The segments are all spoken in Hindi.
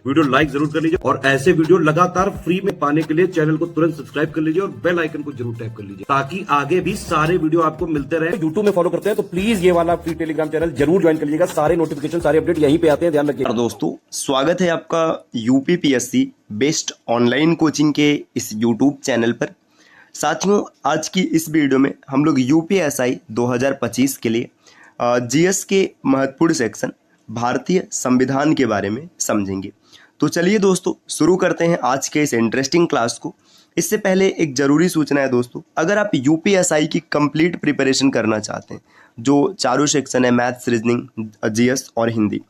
वीडियो लाइक जरूर कर लीजिए और ऐसे वीडियो लगातार फ्री में पाने के लिए चैनल को तुरंत सब्सक्राइब कर लीजिए और बेल आइकन को जरूर टैप कर लीजिए ताकि आगे भी सारे वीडियो आपको मिलते रहे। यूट्यूब में फॉलो करते हैं तो प्लीज ये वाला फ्री टेलीग्राम चैनल जरूर ज्वाइन कर लीजिएगा। सारे नोटिफिकेशन सारे अपडेट यहीं पे आते हैं, ध्यान रखिएगा। दोस्तों स्वागत है आपका यूपीपीएससी बेस्ट ऑनलाइन कोचिंग के इस यूट्यूब चैनल पर। साथियों आज की इस वीडियो में हम लोग यूपीएसआई 2025 के लिए जीएस के महत्वपूर्ण सेक्शन भारतीय संविधान के बारे में समझेंगे। तो चलिए दोस्तों शुरू करते हैं आज के इस इंटरेस्टिंग क्लास को। इससे पहले एक जरूरी सूचना है दोस्तों, अगर आप यूपीएसआई की कंप्लीट प्रिपरेशन करना चाहते हैं जो चारों सेक्शन है मैथ्स, रीजनिंग, जीएस और हिंदी,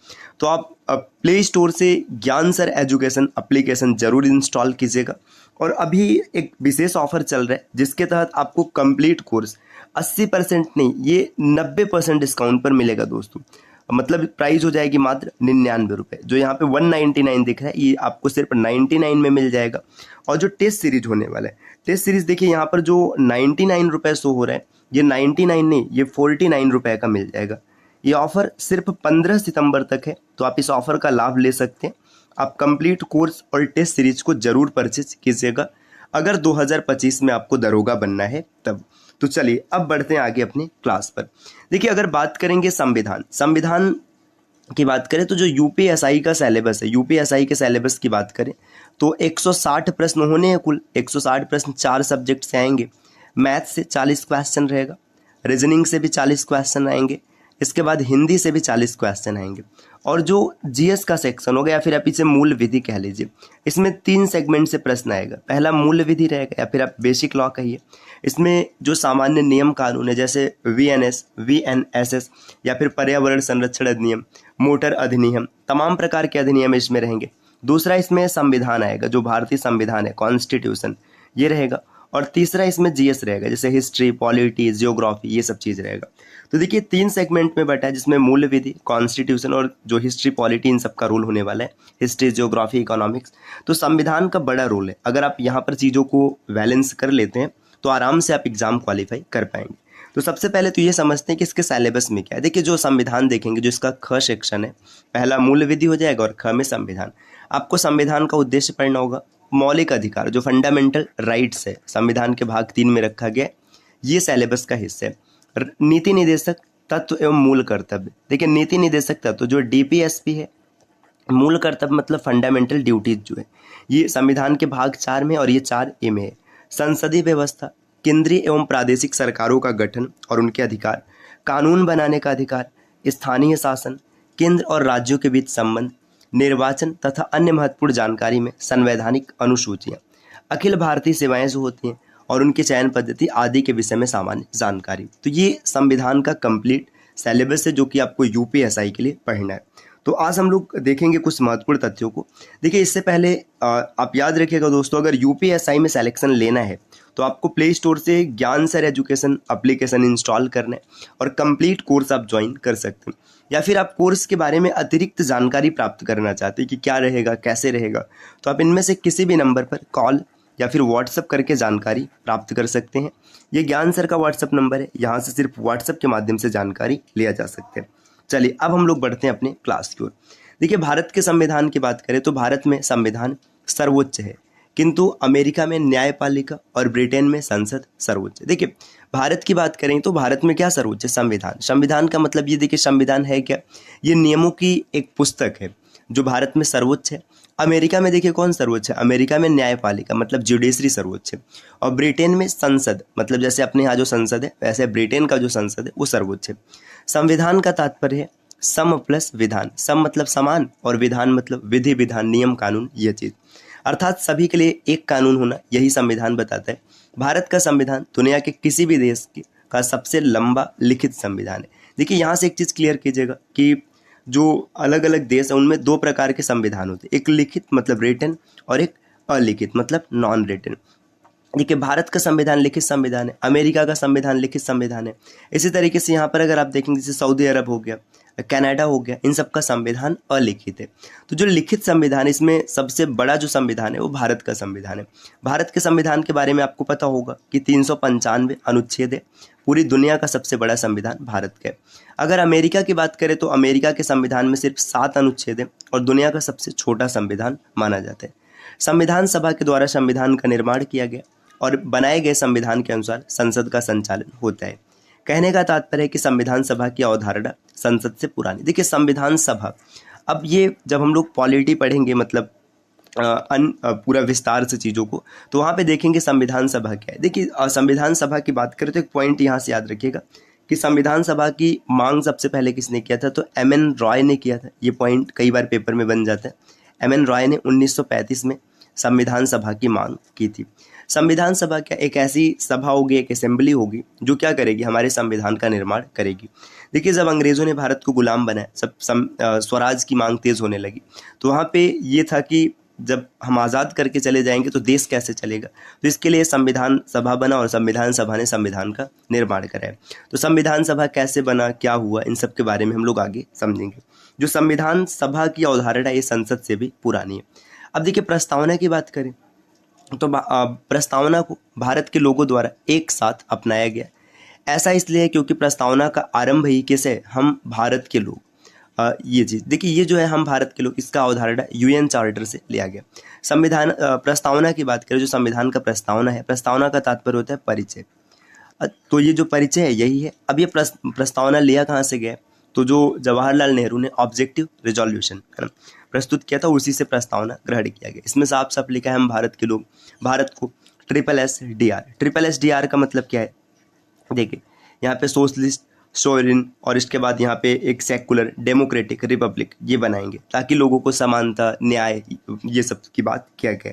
तो आप प्ले स्टोर से ज्ञान सर एजुकेशन एप्लीकेशन जरूर इंस्टॉल कीजिएगा। और अभी एक विशेष ऑफर चल रहा है जिसके तहत आपको कंप्लीट कोर्स 80% नहीं, ये 90% डिस्काउंट पर मिलेगा दोस्तों। मतलब प्राइस हो जाएगी मात्र 99 रुपये। जो यहाँ पे 199 दिख रहा है ये आपको सिर्फ 99 में मिल जाएगा। और जो टेस्ट सीरीज होने वाला है, टेस्ट सीरीज देखिए यहाँ पर जो 99 रुपये शो हो रहा है, ये 99 नहीं, ये 49 रुपये का मिल जाएगा। ये ऑफर सिर्फ 15 सितंबर तक है, तो आप इस ऑफर का लाभ ले सकते हैं। आप कंप्लीट कोर्स और टेस्ट सीरीज को जरूर परचेज कीजिएगा अगर 2025 में आपको दरोगा बनना है तब। तो चलिए अब बढ़ते हैं आगे अपने क्लास पर। देखिए अगर बात करेंगे संविधान की बात करें तो जो यूपीएसआई का सिलेबस है, यूपीएसआई के सिलेबस की बात करें तो 160 प्रश्न होने हैं कुल। 160 प्रश्न 4 सब्जेक्ट से आएंगे। मैथ से 40 क्वेश्चन रहेगा, रीजनिंग से भी 40 क्वेश्चन आएंगे, इसके बाद हिंदी से भी 40 क्वेश्चन आएंगे। और जो जीएस का सेक्शन होगा या फिर आप इसे मूल विधि कह लीजिए, इसमें 3 सेगमेंट से प्रश्न आएगा। पहला मूल विधि रहेगा या फिर आप बेसिक लॉ कहिए। इसमें जो सामान्य नियम कानून है जैसे वीएनएस, वीएनएसएस या फिर पर्यावरण संरक्षण अधिनियम, मोटर अधिनियम, तमाम प्रकार के अधिनियम इसमें रहेंगे। दूसरा इसमें संविधान आएगा, जो भारतीय संविधान है, कॉन्स्टिट्यूशन, ये रहेगा। और तीसरा इसमें जीएस रहेगा जैसे हिस्ट्री, पॉलिटी, जियोग्राफी, ये सब चीज़ रहेगा। तो देखिए 3 सेगमेंट में बटा है जिसमें मूल विधि, कॉन्स्टिट्यूशन और जो हिस्ट्री, पॉलिटी, इन सब का रोल होने वाला है। History, geography, economics. तो संविधान का बड़ा रोल है। अगर आप यहाँ पर चीज़ों को बैलेंस कर लेते हैं तो आराम से आप एग्जाम क्वालिफाई कर पाएंगे। तो सबसे पहले तो ये समझते हैं कि इसके सिलेबस में क्या है। देखिए जो संविधान देखेंगे, जो इसका ख सेक्शन है, पहला मूल विधि हो जाएगा और ख में संविधान। आपको संविधान का उद्देश्य पढ़ना होगा। मौलिक अधिकार, जो फंडामेंटल राइट्स है, संविधान के भाग 3 में रखा गया, ये सिलेबस का हिस्सा है। नीति निदेशक तत्व एवं मूल कर्तव्य। देखिए नीति निदेशक तत्व जो डीपीएसपी है, मूल कर्तव्य मतलब फंडामेंटल ड्यूटीज जो है, ये संविधान के भाग 4 में और ये 4A में है। संसदीय व्यवस्था, केंद्रीय एवं प्रादेशिक सरकारों का गठन और उनके अधिकार, कानून बनाने का अधिकार, स्थानीय शासन, केंद्र और राज्यों के बीच संबंध, निर्वाचन तथा अन्य महत्वपूर्ण जानकारी में संवैधानिक अनुसूचियाँ, अखिल भारतीय सेवाएं जो होती हैं और उनके चयन पद्धति आदि के विषय में सामान्य जानकारी। तो ये संविधान का कंप्लीट सिलेबस है जो कि आपको यूपीएसआई के लिए पढ़ना है। तो आज हम लोग देखेंगे कुछ महत्वपूर्ण तथ्यों को। देखिए इससे पहले आप याद रखिएगा दोस्तों, अगर यूपीएसआई में सिलेक्शन लेना है तो आपको प्ले स्टोर से ज्ञान सर एजुकेशन एप्लीकेशन इंस्टॉल करना है और कंप्लीट कोर्स आप ज्वाइन कर सकते हैं। या फिर आप कोर्स के बारे में अतिरिक्त जानकारी प्राप्त करना चाहते हैं कि क्या रहेगा, कैसे रहेगा, तो आप इनमें से किसी भी नंबर पर कॉल या फिर व्हाट्सअप करके जानकारी प्राप्त कर सकते हैं। ये ज्ञान सर का व्हाट्सअप नंबर है, यहाँ से सिर्फ व्हाट्सअप के माध्यम से जानकारी लिया जा सकते हैं। चलिए अब हम लोग बढ़ते हैं अपने क्लास की ओर। देखिए भारत के संविधान की बात करें तो भारत में संविधान सर्वोच्च है, किंतु अमेरिका में न्यायपालिका और ब्रिटेन में संसद सर्वोच्च है। देखिए भारत की बात करें तो भारत में क्या सर्वोच्च है? संविधान। संविधान का मतलब ये देखिए संविधान है क्या? ये नियमों की एक पुस्तक है जो भारत में सर्वोच्च है। अमेरिका में देखिए कौन सर्वोच्च है? अमेरिका में न्यायपालिका मतलब जुडिशरी सर्वोच्च है। और ब्रिटेन में संसद, मतलब जैसे अपने यहाँ जो संसद है वैसे ब्रिटेन का जो संसद है वो सर्वोच्च है। संविधान का तात्पर्य है सम प्लस विधान। सम मतलब समान और विधान मतलब विधि, विधान, नियम, कानून, ये चीज़, अर्थात सभी के लिए एक कानून होना, यही संविधान बताता है। भारत का संविधान दुनिया के किसी भी देश का सबसे लंबा लिखित संविधान है। देखिए यहाँ से एक चीज़ क्लियर कीजिएगा कि जो अलग अलग देश है उनमें 2 प्रकार के संविधान होते हैं, एक लिखित मतलब रिटन और एक अलिखित मतलब नॉन रिटन। देखिए भारत का संविधान लिखित संविधान है, अमेरिका का संविधान लिखित संविधान है। इसी तरीके से यहाँ पर अगर आप देखेंगे जैसे सऊदी अरब हो गया, कनाडा हो गया, इन सब का संविधान अलिखित है। तो जो लिखित संविधान, इसमें सबसे बड़ा जो संविधान है वो भारत का संविधान है। भारत के संविधान के बारे में आपको पता होगा कि 395 अनुच्छेद है। पूरी दुनिया का सबसे बड़ा संविधान भारत का है। अगर अमेरिका की बात करें तो अमेरिका के संविधान में सिर्फ 7 अनुच्छेद है और दुनिया का सबसे छोटा संविधान माना जाता है। संविधान सभा के द्वारा संविधान का निर्माण किया गया और बनाए गए संविधान के अनुसार संसद का संचालन होता है। कहने का तात्पर्य है कि संविधान सभा की अवधारणा संसद से पुरानी। देखिए संविधान सभा, अब ये जब हम लोग पॉलिटी पढ़ेंगे मतलब पूरा विस्तार से चीज़ों को, तो वहाँ पे देखेंगे संविधान सभा क्या है। देखिए संविधान सभा की बात करें तो एक पॉइंट यहाँ से याद रखिएगा कि संविधान सभा की मांग सबसे पहले किसने किया था, तो एम.एन. रॉय ने किया था। ये पॉइंट कई बार पेपर में बन जाता है। एम.एन. रॉय ने 1935 में संविधान सभा की मांग की थी। संविधान सभा क्या, एक ऐसी सभा होगी, एक असेंबली होगी जो क्या करेगी, हमारे संविधान का निर्माण करेगी। देखिए जब अंग्रेज़ों ने भारत को गुलाम बनाया, सब स्वराज की मांग तेज़ होने लगी, तो वहाँ पे ये था कि जब हम आज़ाद करके चले जाएंगे तो देश कैसे चलेगा। तो इसके लिए संविधान सभा बना और संविधान सभा ने संविधान का निर्माण कराया। तो संविधान सभा कैसे बना, क्या हुआ, इन सब के बारे में हम लोग आगे समझेंगे। जो संविधान सभा की अवधारणा ये संसद से भी पुरानी है। अब देखिए प्रस्तावना की बात करें तो प्रस्तावना को भारत के लोगों द्वारा एक साथ अपनाया गया। ऐसा इसलिए है क्योंकि प्रस्तावना का आरंभ ही कैसे, हम भारत के लोग, ये चीज़ देखिए, ये जो है हम भारत के लोग, इसका अवधारणा यूएन चार्टर से लिया गया। संविधान प्रस्तावना की बात करें, जो संविधान का प्रस्तावना है, प्रस्तावना का तात्पर्य होता है परिचय। तो ये जो परिचय है यही है। अब ये प्रस्तावना लिया कहाँ से गया, तो जो जवाहरलाल नेहरू ने ऑब्जेक्टिव रिजोल्यूशन है ना प्रस्तुत किया था, उसी से प्रस्तावना ग्रहण किया गया। इसमें साफ साफ लिखा है हम भारत के लोग, भारत को SSSR। SSSR का मतलब क्या है, देखिए यहाँ पे सोशलिस्ट, सोवरेन और इसके बाद यहाँ पे एक सेकुलर डेमोक्रेटिक रिपब्लिक ये बनाएंगे ताकि लोगों को समानता, न्याय, ये सब की बात किया गया।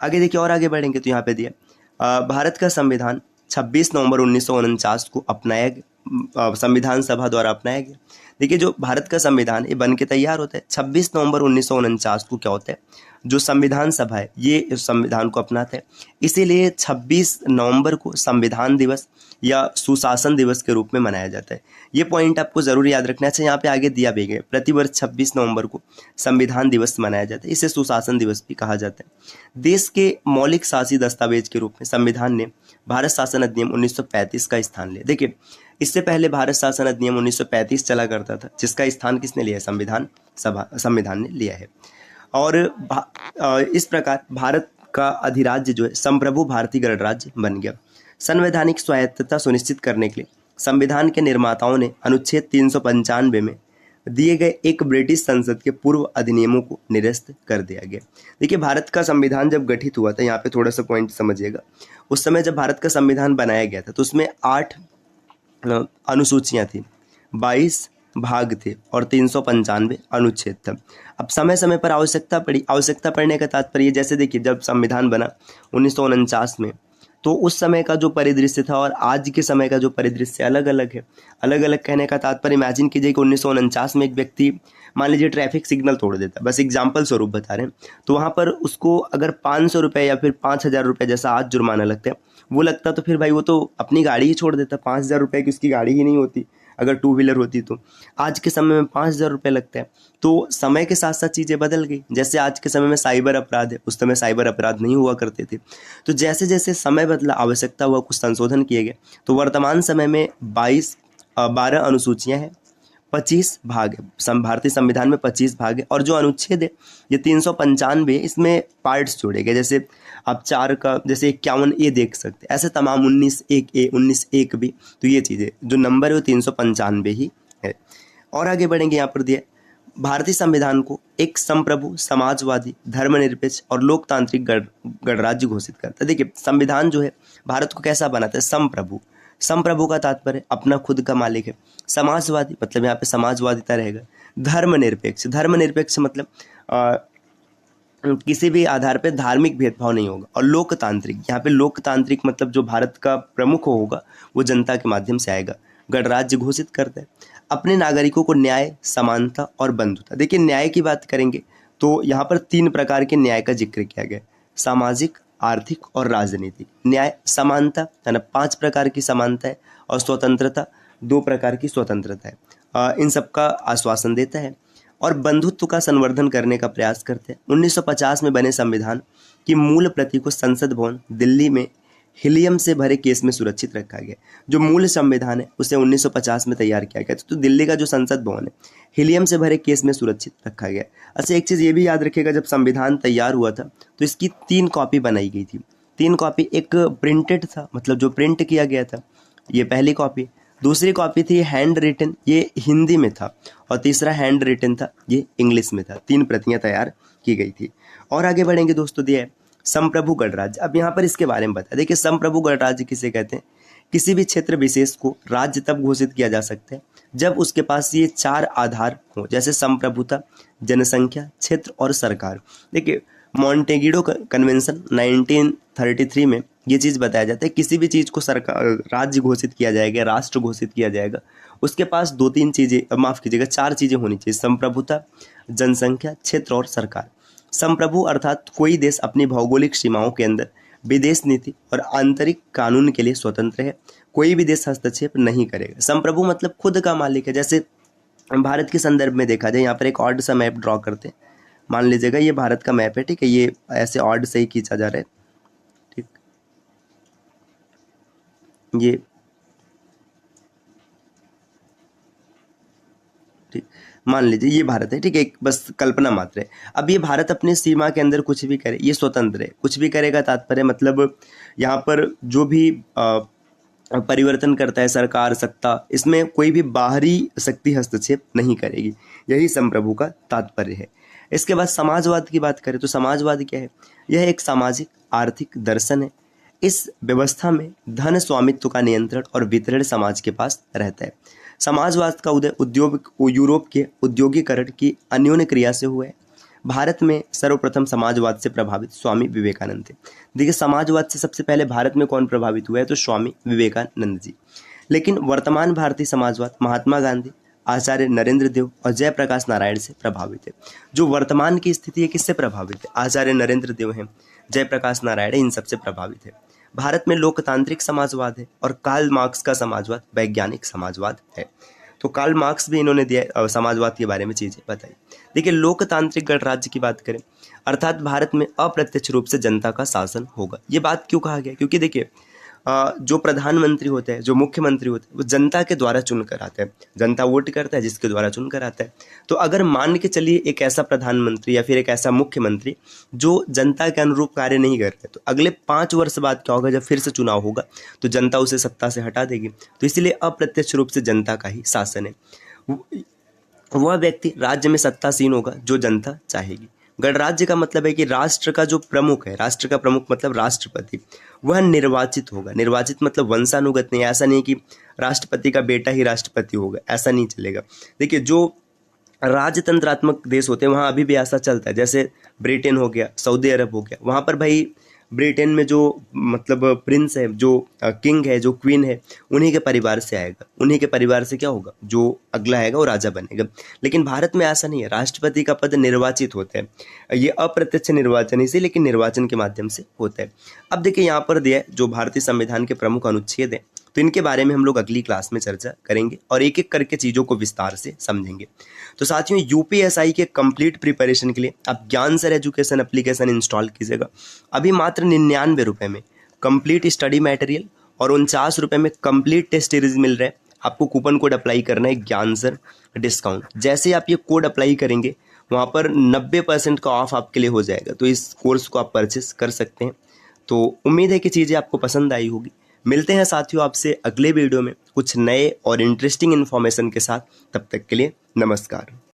आगे देखिए और आगे बढ़ेंगे तो यहाँ पे दिया भारत का संविधान 26 नवंबर 1949 को अपनाया गया, संविधान सभा द्वारा अपनाया गया। देखिए जो भारत का संविधान ये बन के तैयार होता है 26 नवंबर 1949 को, क्या होता है, जो संविधान सभा है ये संविधान को अपनाता है। इसीलिए 26 नवंबर को संविधान दिवस या सुशासन दिवस के रूप में मनाया जाता है। ये पॉइंट आपको ज़रूर याद रखना है। यहाँ पे आगे दिया भी गया, प्रतिवर्ष 26 नवंबर को संविधान दिवस मनाया जाता है। इसे सुशासन दिवस भी कहा जाता है। देश के मौलिक शासी दस्तावेज के रूप में संविधान ने भारत शासन अधिनियम 1935 का स्थान लिया। देखिए इससे पहले भारत शासन अधिनियम 1935 चला करता था, जिसका स्थान किसने लिया है, संविधान ने लिया है। और इस प्रकार भारत का अधिराज्य जो है संप्रभु भारतीय गणराज्य बन गया। संवैधानिक स्वायत्तता सुनिश्चित करने के लिए संविधान के निर्माताओं ने अनुच्छेद 395 में दिए गए एक ब्रिटिश संसद के पूर्व अधिनियमों को निरस्त कर दिया गया। देखिए भारत का संविधान जब गठित हुआ था, यहाँ पे थोड़ा सा पॉइंट समझिएगा, उस समय जब भारत का संविधान बनाया गया था तो उसमें 8 अनुसूचियाँ थी, 22 भाग थे और 395 अनुच्छेद था। अब समय समय पर आवश्यकता पड़ने का तात्पर्य, जैसे देखिए जब संविधान बना 1949 में, तो उस समय का जो परिदृश्य था और आज के समय का जो परिदृश्य अलग अलग है। अलग अलग कहने का तात्पर्य, इमेजिन कीजिए कि 1949 में एक व्यक्ति मान लीजिए ट्रैफिक सिग्नल तोड़ देता, बस एग्जाम्पल स्वरूप बता रहे हैं, तो वहाँ पर उसको अगर 500 रुपये या फिर 5000 रुपये जैसा आज जुर्माना लगता है, वो लगता तो फिर भाई वो तो अपनी गाड़ी ही छोड़ देता। 5000 रुपये की उसकी गाड़ी ही नहीं होती अगर 2 व्हीलर होती तो। आज के समय में 5000 रुपये लगता है। तो समय के साथ साथ चीज़ें बदल गई। जैसे आज के समय में साइबर अपराध है, उस समय साइबर अपराध नहीं हुआ करते थे। तो जैसे जैसे समय बदला, आवश्यकता हुआ, कुछ संशोधन किए गए, तो वर्तमान समय में 12 अनुसूचियाँ हैं, 25 भाग है। भारतीय संविधान में 25 भाग है और जो अनुच्छेद है ये 395, इसमें पार्ट्स जोड़े गए। जैसे आप 4 का जैसे 51A देख सकते हैं, ऐसे तमाम 19(1)A, 19(1)B, तो ये चीज़ें जो नंबर है वो 395 ही है। और आगे बढ़ेंगे, यहाँ पर दिया भारतीय संविधान को एक संप्रभु, समाजवादी, धर्मनिरपेक्ष और लोकतांत्रिक गणराज्य घोषित करता है। देखिए संविधान जो है भारत को कैसा बनाता है, संप्रभु का तात्पर्य अपना खुद का मालिक है। समाजवादी मतलब यहाँ पे समाजवादिता रहेगा। धर्मनिरपेक्ष मतलब किसी भी आधार पे धार्मिक भेदभाव नहीं होगा। और लोकतांत्रिक, यहाँ पे लोकतांत्रिक मतलब जो भारत का प्रमुख होगा वो जनता के माध्यम से आएगा। गणराज्य घोषित करता है। अपने नागरिकों को न्याय, समानता और बंधुता। देखिए न्याय की बात करेंगे तो यहाँ पर 3 प्रकार के न्याय का जिक्र किया गया, सामाजिक, आर्थिक और राजनीतिक। न्याय, समानता है ना, 5 प्रकार की समानता है, और स्वतंत्रता 2 प्रकार की स्वतंत्रता है। इन सब का आश्वासन देता है और बंधुत्व का संवर्धन करने का प्रयास करते हैं। 1950 में बने संविधान की मूल प्रति को संसद भवन दिल्ली में हीलियम से भरे केस में सुरक्षित रखा गया। जो मूल संविधान है उसे 1950 में तैयार किया गया, तो दिल्ली का जो संसद भवन है हीलियम से भरे केस में सुरक्षित रखा गया। अच्छा, एक चीज़ ये भी याद रखिएगा, जब संविधान तैयार हुआ था तो इसकी 3 कॉपी बनाई गई थी। 3 कॉपी, एक प्रिंटेड था, मतलब जो प्रिंट किया गया था, ये पहली कॉपी। दूसरी कॉपी थी हैंड रिटन, ये हिंदी में था, और तीसरा हैंड रिटन था, ये इंग्लिश में था। 3 प्रतियां तैयार की गई थी। और आगे बढ़ेंगे दोस्तों, दिया है संप्रभु गणराज्य। अब यहाँ पर इसके बारे में बता, देखिए संप्रभु गणराज्य किसे कहते हैं? किसी भी क्षेत्र विशेष को राज्य तब घोषित किया जा सकता है जब उसके पास ये 4 आधार हो, जैसे संप्रभुता, जनसंख्या, क्षेत्र और सरकार। देखिए मॉन्टेगिडो कन्वेंशन 1933 में ये चीज़ बताया जाता है, किसी भी चीज़ को सरकार राज्य घोषित किया जाएगा, राष्ट्र घोषित किया जाएगा, उसके पास 2-3 चीज़ें, माफ़ कीजिएगा 4 चीज़ें होनी चाहिए: संप्रभुता, जनसंख्या, क्षेत्र और सरकार। संप्रभु अर्थात कोई देश अपनी भौगोलिक सीमाओं के अंदर विदेश नीति और आंतरिक कानून के लिए स्वतंत्र है, कोई भी देश हस्तक्षेप नहीं करेगा। संप्रभु मतलब खुद का मालिक है। जैसे भारत के संदर्भ में देखा जाए, यहाँ पर एक ऑड सा मैप ड्रॉ करते हैं, मान लीजिएगा ये भारत का मैप है, ठीक है, ये ऐसे ऑड से ही खींचा जा रहा है, ठीक, ये ठीक, मान लीजिए ये भारत है, ठीक है, एक बस कल्पना मात्र है। अब ये भारत अपनी सीमा के अंदर कुछ भी करे, ये स्वतंत्र है, कुछ भी करेगा, तात्पर्य मतलब यहाँ पर जो भी परिवर्तन करता है सरकार, सत्ता, इसमें कोई भी बाहरी शक्ति हस्तक्षेप नहीं करेगी। यही संप्रभु का तात्पर्य है। इसके बाद समाजवाद की बात करें तो समाजवाद क्या है? यह एक सामाजिक आर्थिक दर्शन है। इस व्यवस्था में धन स्वामित्व का नियंत्रण और वितरण समाज के पास रहता है। समाजवाद का उदय यूरोप के औद्योगिकरण की अन्योन्य क्रिया से हुआ है। भारत में सर्वप्रथम समाजवाद से प्रभावित स्वामी विवेकानंद थे। देखिए समाजवाद से सबसे पहले भारत में कौन प्रभावित हुआ है? तो स्वामी विवेकानंद जी। लेकिन वर्तमान भारतीय समाजवाद महात्मा गांधी, आचार्य नरेंद्र देव और जयप्रकाश नारायण से प्रभावित है। जो वर्तमान की स्थिति है किससे प्रभावित है? आचार्य नरेंद्र देव हैं, जयप्रकाश नारायण, इन सबसे प्रभावित है। भारत में लोकतांत्रिक समाजवाद है और कार्ल मार्क्स का समाजवाद वैज्ञानिक समाजवाद है। तो कार्ल मार्क्स भी इन्होंने दिया समाजवाद के बारे में चीज़ें बताई। देखिए लोकतांत्रिक गणराज्य की बात करें, अर्थात भारत में अप्रत्यक्ष रूप से जनता का शासन होगा। ये बात क्यों कहा गया? क्योंकि देखिए जो प्रधानमंत्री होते हैं, जो मुख्यमंत्री होते हैं, वो जनता के द्वारा चुनकर आते हैं। जनता वोट करता है, जिसके द्वारा चुनकर आता है। तो अगर मान के चलिए एक ऐसा प्रधानमंत्री या फिर एक ऐसा मुख्यमंत्री जो जनता के अनुरूप कार्य नहीं कर रहे, तो अगले 5 वर्ष बाद क्या होगा? जब फिर से चुनाव होगा तो जनता उसे सत्ता से हटा देगी। तो इसलिए अप्रत्यक्ष रूप से जनता का ही शासन है। वह व्यक्ति राज्य में सत्तासीन होगा जो जनता चाहेगी। गणराज्य का मतलब है कि राष्ट्र का जो प्रमुख है, राष्ट्र का प्रमुख मतलब राष्ट्रपति, वह निर्वाचित होगा। निर्वाचित मतलब वंशानुगत नहीं, ऐसा नहीं कि राष्ट्रपति का बेटा ही राष्ट्रपति होगा, ऐसा नहीं चलेगा। देखिए जो राजतंत्रात्मक देश होते हैं वहाँ अभी भी ऐसा चलता है, जैसे ब्रिटेन हो गया, सऊदी अरब हो गया, वहाँ पर भाई ब्रिटेन में जो मतलब प्रिंस है, जो किंग है, जो क्वीन है, उन्हीं के परिवार से आएगा। उन्हीं के परिवार से क्या होगा? जो अगला आएगा वो राजा बनेगा। लेकिन भारत में ऐसा नहीं है, राष्ट्रपति का पद निर्वाचित होता है। ये अप्रत्यक्ष निर्वाचन इसी, लेकिन निर्वाचन के माध्यम से होता है। अब देखिए यहाँ पर दिया है जो भारतीय संविधान के प्रमुख अनुच्छेद है, तो इनके बारे में हम लोग अगली क्लास में चर्चा करेंगे और एक एक करके चीज़ों को विस्तार से समझेंगे। तो साथियों यूपीएसआई के कंप्लीट प्रिपरेशन के लिए आप ज्ञान सर एजुकेशन एप्लीकेशन इंस्टॉल कीजिएगा। अभी मात्र 99 रुपये में कंप्लीट स्टडी मटेरियल और 49 रुपये में कंप्लीट टेस्ट सीरीज मिल रहा है। आपको कूपन कोड अप्लाई करना है, ज्ञान सर डिस्काउंट। जैसे ही आप ये कोड अप्लाई करेंगे वहाँ पर 90% का ऑफ आपके लिए हो जाएगा। तो इस कोर्स को आप परचेस कर सकते हैं। तो उम्मीद है कि चीज़ें आपको पसंद आई होगी। मिलते हैं साथियों आपसे अगले वीडियो में कुछ नए और इंटरेस्टिंग इन्फॉर्मेशन के साथ। तब तक के लिए नमस्कार।